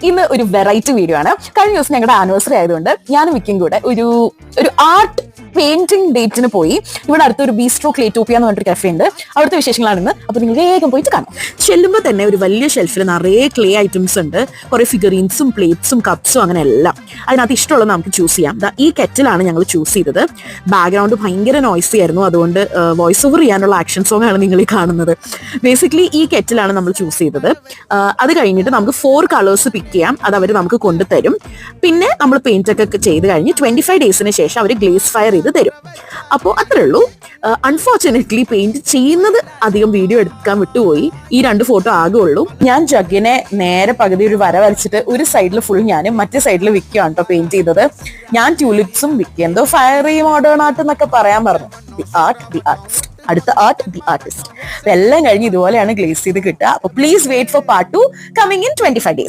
ഇന്ന് ഒരു variety video ആണ്. കഴിഞ്ഞ ദിവസം ഞങ്ങളുടെ ആനിവേഴ്സറി ആയതുകൊണ്ട് ഞാനും വിക്കും കൂടെ ഒരു ആർട്ട് പെയിന്റിംഗ് ഡേറ്റിന് പോയി. ഇവിടെ അടുത്തൊരു ബീസ്ട്രോ ക്ലേറ്റോപ്പിയ എന്ന് പറഞ്ഞിട്ട് കഫേ ഉണ്ട്. അവിടുത്തെ വിശേഷങ്ങളാണ് ഇന്ന്. അപ്പൊ നിങ്ങൾ വേഗം പോയിട്ട് കാണാം. ചെല്ലുമ്പോൾ തന്നെ ഒരു വലിയ ഷെൽഫിൽ നിറയെ ക്ലേ ഐറ്റംസ് ഉണ്ട്. കുറെ ഫിഗറീൻസും പ്ലേറ്റ്സും കപ്സും അങ്ങനെ എല്ലാം. അതിനകത്ത് ഇഷ്ടമുള്ളത് നമുക്ക് ചൂസ് ചെയ്യാം. ഈ കെറ്റിലാണ് ഞങ്ങൾ ചൂസ് ചെയ്തത്. ബാക്ക്ഗ്രൗണ്ട് ഭയങ്കര നോയ്സി ആയിരുന്നു, അതുകൊണ്ട് വോയിസ് ഓവർ ചെയ്യാനുള്ള ആക്ഷൻ സോങ് ആണ് നിങ്ങൾ ഈ കാണുന്നത്. ബേസിക്കലി ഈ കെറ്റിലാണ് നമ്മൾ ചൂസ് ചെയ്തത്. അത് കഴിഞ്ഞിട്ട് നമുക്ക് 4 കളേഴ്സ് പിക്ക് ചെയ്യാം. അത് അവർ നമുക്ക് കൊണ്ടുതരും. പിന്നെ നമ്മൾ പെയിന്റ് ഒക്കെ ചെയ്ത് കഴിഞ്ഞ് 25 ഡേയ്സിന് ശേഷം അവർ ഗ്ലേസ് ഫയർ ചെയ്ത് തരും. അപ്പോൾ അത്രേ ഉള്ളൂ. അൺഫോർച്ചുനേറ്റ്ലി പെയിന്റ് ചെയ്യുന്നത് അധികം വീഡിയോ എടുക്കാൻ വിട്ടുപോയി. ഈ 2 ഫോട്ടോ ആകെ ഉള്ളൂ. ഞാൻ ജഗ്ഗിനെ നേരെ പകുതി ഒരു വര വരച്ചിട്ട് ഒരു സൈഡിൽ ഫുൾ ഞാനും മറ്റേ സൈഡിൽ വിക്കുവാണ് കേട്ടോ പെയിന്റ് ചെയ്തത്. ഞാൻ ട്യൂലിപ്സും വിക്കി എന്തോ ഫയറി മോഡേൺ ആർട്ട് എന്നൊക്കെ പറയാൻ പറഞ്ഞു. ദി ആർട്ട് ദി ആർട്ടിസ്റ്റ്, അടുത്ത ആർട്ട് ദി ആർട്ടിസ്റ്റ്. എല്ലാം കഴിഞ്ഞ് ഇതുപോലെയാണ് ഗ്ലേസ് ചെയ്ത് കിട്ടുക. അപ്പൊ please wait for part 2 coming in 25 days.